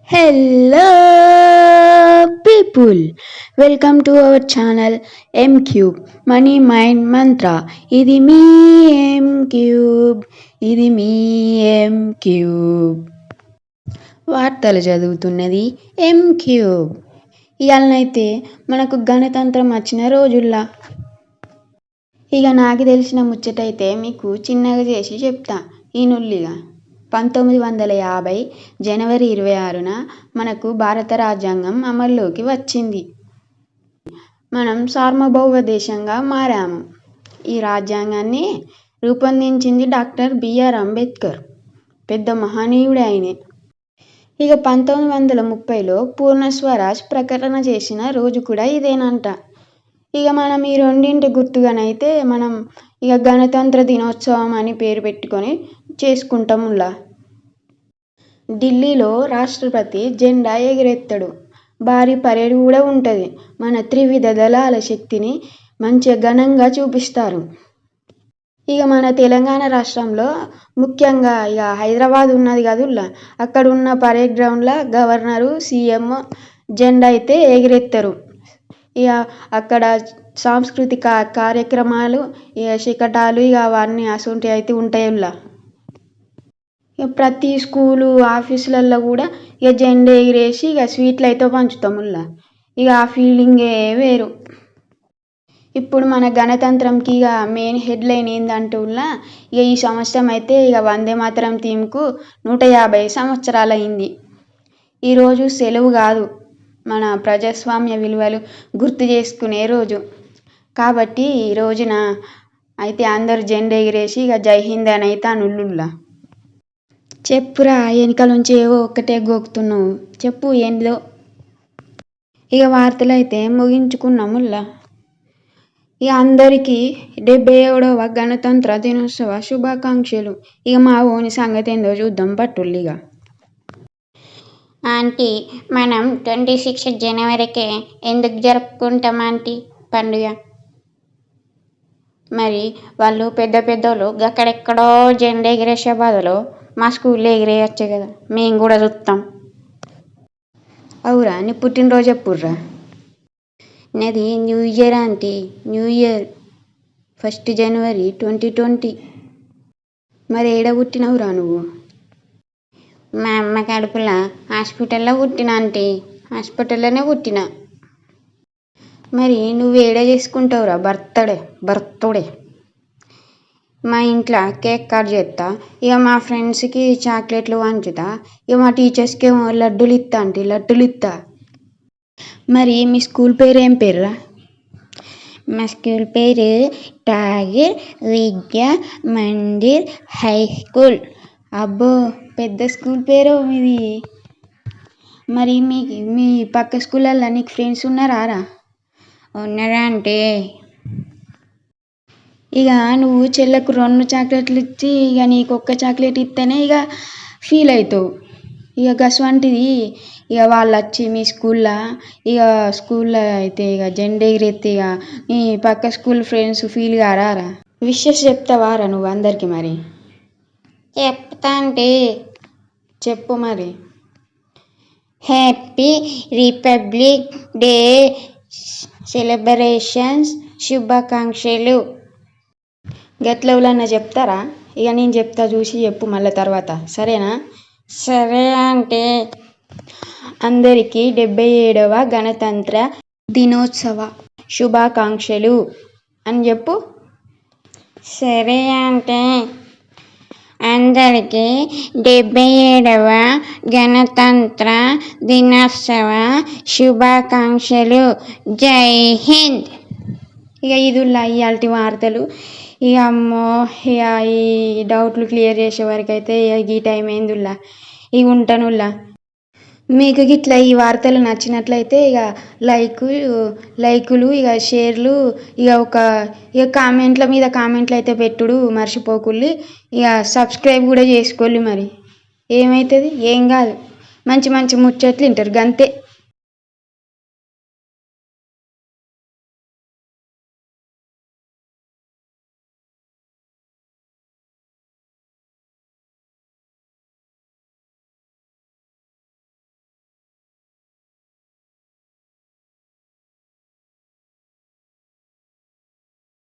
Hello people, welcome to our channel M Cube Money Mind Mantra. ఇది మీ M Cube, ఇది మీ M Cube. వార్తలు చదువుతున్నది M Cube. ఇయాలనైతే మనకు గణతంత్రం వచ్చిన రోజుల్లా. ఇక నాకు తెలిసిన ముచ్చటైతే మీకు చిన్నగా చేసి చెప్తా ఈనుల్లిగా. 1950 జనవరి 26న మనకు భారత రాజ్యాంగం అమల్లోకి వచ్చింది. మనం సార్వభౌమ దేశంగా మారాము. ఈ రాజ్యాంగాన్ని రూపొందించింది డాక్టర్ బిఆర్ అంబేద్కర్. పెద్ద మహనీయుడే ఆయనే. ఇక 1930లో పూర్ణ స్వరాజ్ ప్రకటన చేసిన రోజు కూడా ఇదేనంట. ఇక మనం ఈ రెండింటి గుర్తుగానైతే మనం ఇక గణతంత్ర దినోత్సవం అని పేరు పెట్టుకొని చేసుకుంటాములా. ఢిల్లీలో రాష్ట్రపతి జెండా ఎగిరెత్తాడు. భారీ పరేడ్ కూడా ఉంటుంది. మన త్రివిధ దళాల శక్తిని మంచిగా ఘనంగా చూపిస్తారు. ఇక మన తెలంగాణ రాష్ట్రంలో ముఖ్యంగా ఇక హైదరాబాద్ ఉన్నది కదుల్లా, అక్కడ ఉన్న పరేడ్ గ్రౌండ్లో గవర్నరు, సీఎం జెండా అయితే ఎగిరెత్తారు. ఇక అక్కడ సాంస్కృతిక కార్యక్రమాలు, ఇక శకటాలు, ఇక అవన్నీ అసొంటివి అయితే ఉంటాయిలా. ఇక ప్రతి స్కూలు ఆఫీసులలో కూడా ఇక జెండా ఎగిరేసి ఇక స్వీట్లు అయితే పంచుతాములా. ఇక ఆ ఫీలింగే వేరు. ఇప్పుడు మన గణతంత్రంకి ఇక మెయిన్ హెడ్లైన్ ఏందంటూలా, ఇక ఈ సంవత్సరం అయితే ఇక వందే మాతరం థీమ్కు 150 సంవత్సరాలు అయింది. ఈరోజు సెలవు కాదు, మన ప్రజాస్వామ్య విలువలు గుర్తు చేసుకునే రోజు. కాబట్టి ఈ రోజున అయితే అందరు జెండా ఎగిరేసి ఇక జై హింద్ అని అయితే అనుల్లుల్లా. చెప్పురా, వెనకాల నుంచి ఏవో ఒక్కటే గోకుతున్నావు, చెప్పు ఏందో. ఇక వార్తలు అయితే ముగించుకున్నాముల్లా. ఇక అందరికీ 77వ గణతంత్ర దినోత్సవ శుభాకాంక్షలు. ఇక మా ఓని సంగతి ఏందో చూద్దాం పట్టుల్లిగా. ఆంటీ, మనం 26 జనవరికి ఎందుకు జరుపుకుంటాం ఆంటీ పండుగ? మరి వాళ్ళు పెద్దోళ్ళు అక్కడెక్కడో జెండా ఎగిరేసే బదులు మా స్కూల్లో ఎగిరేయచ్చు కదా, మేము కూడా చూస్తాం. అవురా, నీ పుట్టినరోజు ఎప్పుడురా? నాది new year aunty, new year 1 జనవరి 2020. మరి ఏడ పుట్టినవురా నువ్వు? మా అమ్మ కడుపులో హాస్పిటల్లో పుట్టిన ఆంటీ, హాస్పిటల్లోనే పుట్టిన. మరి నువ్వు ఏడ చేసుకుంటావురా బర్త్డే? మా ఇంట్లో కేక్ కట్ చేస్తా, ఇక మా ఫ్రెండ్స్కి చాక్లెట్లు పంచుతా, ఇక మా టీచర్స్కి ఏమో లడ్డూలు ఇస్తా. మరి మీ స్కూల్ పేరు ఏం పేరురా? మా స్కూల్ పేరు టాగర్ విద్యా మందిర్ హై స్కూల్. అబ్బో, పెద్ద స్కూల్ పేరు మీది. మరి మీ పక్క స్కూళ్ళల్లో నీకు ఫ్రెండ్స్ ఉన్నారా? ఉన్నారా అంటే? ఇక నువ్వు చెల్లకు 2 చాక్లెట్లు ఇచ్చి ఇక నీకు 1 చాక్లెట్ ఇస్తేనే ఇక ఫీల్ అవుతావు. ఇక గస్వంటిది ఇక వాళ్ళు వచ్చి మీ స్కూల్లో అయితే ఇక జెండా ఎగిరెత్తి ఇక మీ పక్క స్కూల్ ఫ్రెండ్స్ ఫీల్ కారా? విషెస్ చెప్తావారా నువ్వు అందరికీ? మరి చెప్తా అంటే చెప్పు మరి. హ్యాపీ రిపబ్లిక్ డే సెలబ్రేషన్స్ శుభాకాంక్షలు. గట్లెవలన్నా చెప్తారా? ఇక నేను చెప్తా, చూసి చెప్పు మళ్ళీ తర్వాత, సరేనా? సరే అంటే. అందరికీ 77వ గణతంత్ర దినోత్సవ శుభాకాంక్షలు అని చెప్పు. సరే అంటే. అందరికీ 77వ గణతంత్ర దినోత్సవ శుభాకాంక్షలు. జై హింద్. ఇక ఇదిలా ఇవాల్టి వార్తలు. ఇక అమ్మో, ఇక ఈ డౌట్లు క్లియర్ చేసే వరకు అయితే ఇక ఈ టైం ఏందిలా. ఇక ఉంటానులా. మీకు గిట్లా ఈ వార్తలు నచ్చినట్లయితే ఇక లైకులు ఇక షేర్లు ఇక కామెంట్ల మీద కామెంట్లు అయితే పెట్టుడు మర్చిపోకుల్లి. ఇక సబ్స్క్రైబ్ కూడా చేసుకోవాలి. మరి ఏమవుతుంది, ఏం కాదు, మంచి ముచ్చట్లు వింటారు గంతే.